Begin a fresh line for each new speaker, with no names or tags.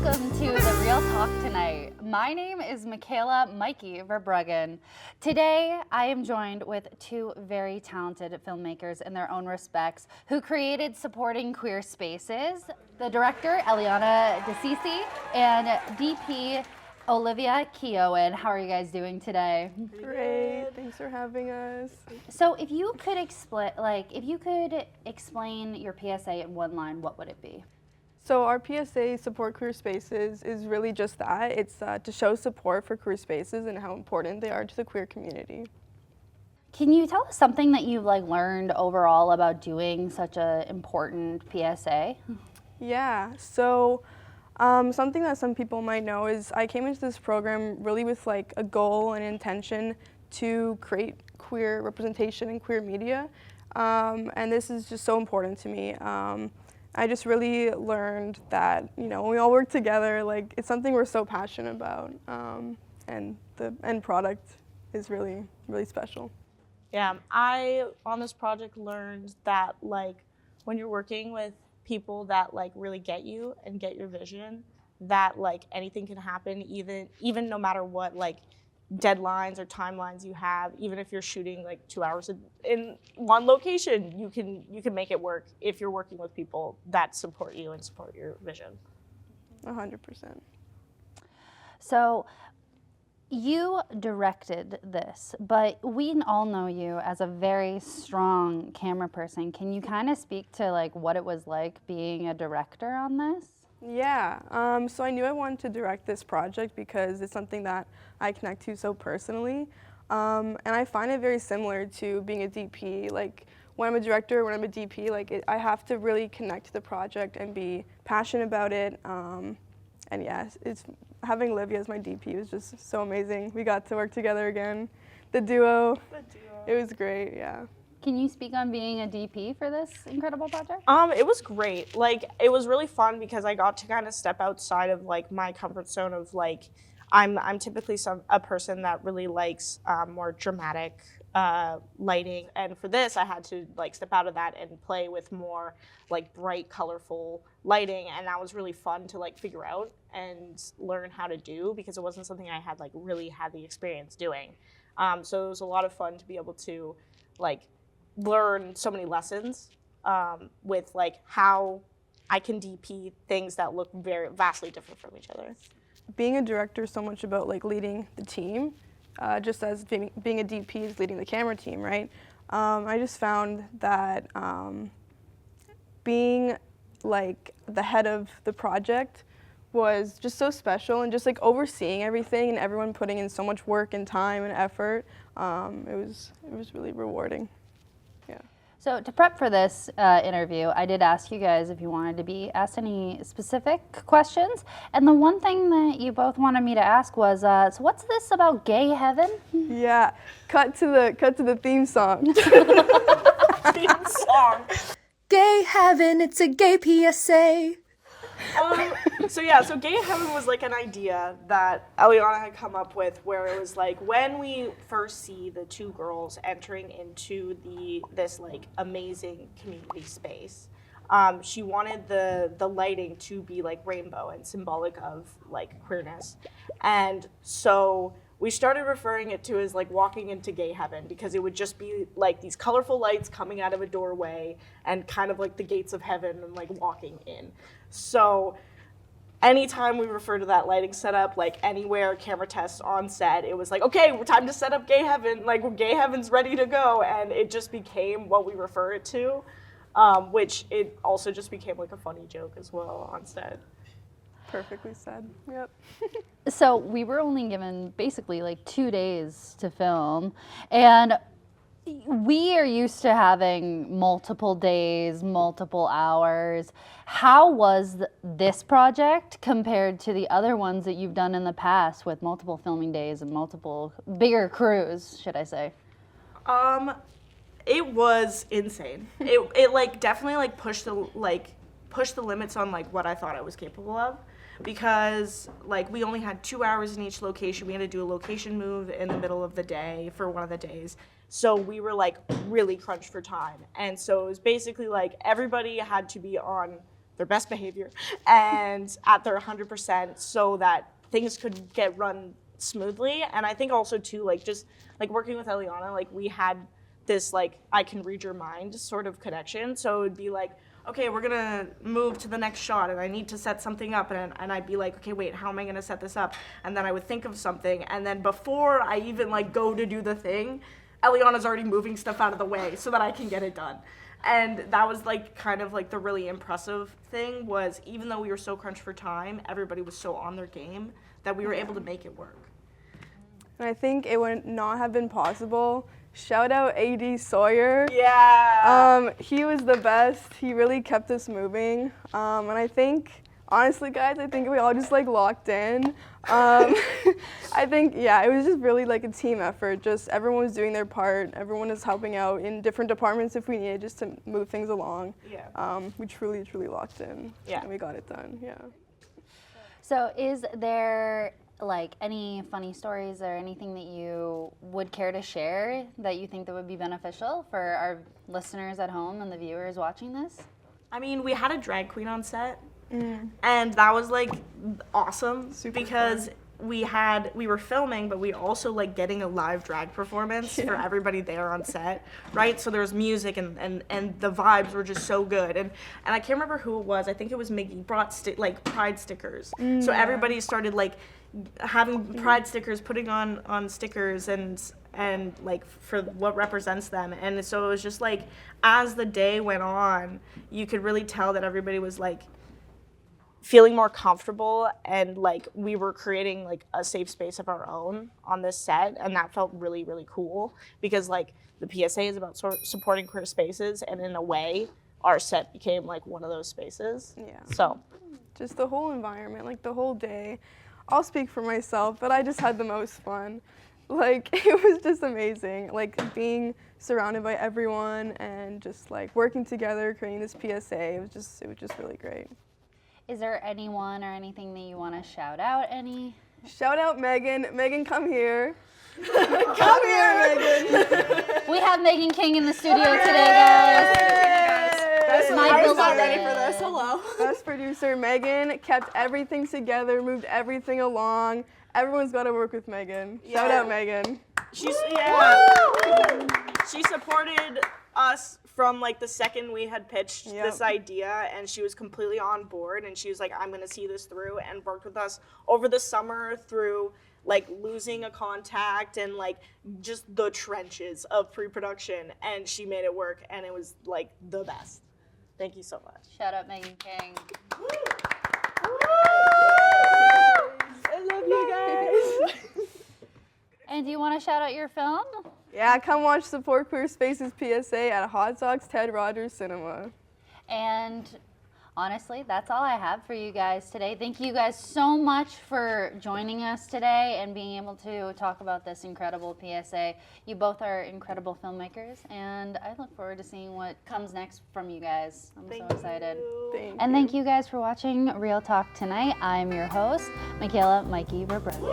welcome to The Real Talk tonight. My name is Makayla Mikey Verbruggen. Today, I am joined with two very talented filmmakers in their own respects who created supporting queer spaces. The director, Eliana and DP, Olivia Keoughan. How are you guys doing today?
Great, thanks for having us.
So if you could explain your PSA in one line, what would it be?
So our PSA, Support Queer Spaces, is really just that. It's to show support for queer spaces and how important they are to the queer community.
Can you tell us something that you've learned overall about doing such an important PSA?
Yeah, so something that some people might know is I came into this program really with a goal and intention to create queer representation in queer media, and this is just so important to me. I just really learned that, when we all work together, it's something we're so passionate about, and the end product is really, really special.
Yeah, I, on this project, learned that, when you're working with people that, really get you and get your vision, that, anything can happen, even no matter what, deadlines or timelines you have. Even if you're shooting 2 hours in one location, you can make it work if you're working with people that support you and support your vision.
100%.
So you directed this, but we all know you as a very strong camera person. Can you kind of speak to what it was like being a director on this?
Yeah, so I knew I wanted to direct this project because it's something that I connect to so personally, and I find it very similar to being a DP. When I'm a director, when I'm a DP, I have to really connect to the project and be passionate about it, and yeah, having Olivia as my DP was just so amazing. We got to work together again, the duo. It was great, yeah.
Can you speak on being a DP for this incredible project?
It was great. It was really fun because I got to kind of step outside of my comfort zone of I'm typically a person that really likes more dramatic lighting, and for this I had to step out of that and play with more bright, colorful lighting, and that was really fun to figure out and learn how to do because it wasn't something I had really had the experience doing. So it was a lot of fun to be able to learn so many lessons with how I can DP things that look very vastly different from each other.
Being a director is so much about leading the team, just as being a DP is leading the camera team, right? I just found that being the head of the project was just so special, and just overseeing everything and everyone putting in so much work and time and effort. It was really rewarding. Yeah.
So to prep for this interview, I did ask you guys if you wanted to be asked any specific questions. And the one thing that you both wanted me to ask was, so what's this about gay heaven?
Yeah, cut to the theme song.
Theme song.
Gay heaven, it's a gay PSA.
So Gay Heaven was an idea that Eliana had come up with, where it was when we first see the two girls entering into this amazing community space, she wanted the lighting to be rainbow and symbolic of queerness, and so we started referring it to as walking into gay heaven, because it would just be these colorful lights coming out of a doorway and kind of the gates of heaven and walking in. So anytime we refer to that lighting setup, anywhere, camera tests on set, it was okay, we're time to set up gay heaven, gay heaven's ready to go, and it just became what we refer it to, which it also just became a funny joke as well on set.
Perfectly said. Yep.
So we were only given basically 2 days to film, and we are used to having multiple days, multiple hours. How was this project compared to the other ones that you've done in the past with multiple filming days and multiple bigger crews, should I say?
It was insane. It definitely pushed the limits on what I thought I was capable of, because we only had 2 hours in each location. We had to do a location move in the middle of the day for one of the days. So we were really crunched for time. And so it was basically everybody had to be on their best behavior and at their 100% so that things could get run smoothly. And I think also too, like just like working with Eliana, like we had this like I can read your mind sort of connection. So it would be like, okay, we're gonna move to the next shot and I need to set something up, and I'd be like, okay, wait, how am I gonna set this up? And then I would think of something, and then before I even like go to do the thing, Eliana's already moving stuff out of the way so that I can get it done. And that was like kind of like the really impressive thing was, even though we were so crunched for time, everybody was so on their game that we were able to make it work.
And I think it would not have been possible. Shout out AD Sawyer.
Yeah.
He was the best. He really kept us moving. And I think, honestly, guys, I think we all just like locked in. I think, yeah, it was just really like a team effort. Just everyone was doing their part. Everyone was helping out in different departments if we needed, just to move things along.
Yeah.
We truly, truly locked in.
Yeah.
And we got it done. Yeah.
So is there like any funny stories or anything that you would care to share that you think that would be beneficial for our listeners at home and the viewers watching this?
I mean, we had a drag queen on set, and that was like awesome because we were filming, but we also like getting a live drag performance for everybody there on set, right? So there was music and the vibes were just so good, and I can't remember who it was. I think it was Mikey brought like pride stickers, so everybody started like having pride stickers, putting on stickers and like for what represents them. And so it was just like, as the day went on, you could really tell that everybody was like feeling more comfortable, and like we were creating like a safe space of our own on this set. And that felt really, really cool because like the PSA is about supporting queer spaces, and in a way our set became like one of those spaces.
Yeah.
So
Just the whole environment, like the whole day. I'll speak for myself, but I just had the most fun. Like, it was just amazing. Like, being surrounded by everyone and just, like, working together, creating this PSA, it was just really great.
Is there anyone or anything that you want to shout out?
Shout out Megan. Megan, come here. Come here, Megan.
We have Megan King in the studio today, guys.
I was not ready for this. Hello.
Best producer, Megan, kept everything together, moved everything along. Everyone's got to work with Megan. Shout out Megan.
she supported us from like the second we had pitched this idea, and she was completely on board, and she was like, I'm gonna see this through, and worked with us over the summer through like losing a contact and like just the trenches of pre-production, and she made it work, and it was like the best. Thank you so much.
Shout out Megan King.
I love you guys.
And do you want to shout out your film?
Yeah, come watch Support Queer Spaces PSA at Hot Dogs Ted Rogers Cinema.
And honestly, that's all I have for you guys today. Thank you guys so much for joining us today and being able to talk about this incredible PSA. You both are incredible filmmakers, and I look forward to seeing what comes next from you guys. I'm so excited. And thank you guys for watching Real Talk Tonight. I'm your host, Makayla Mikey Verbruggen.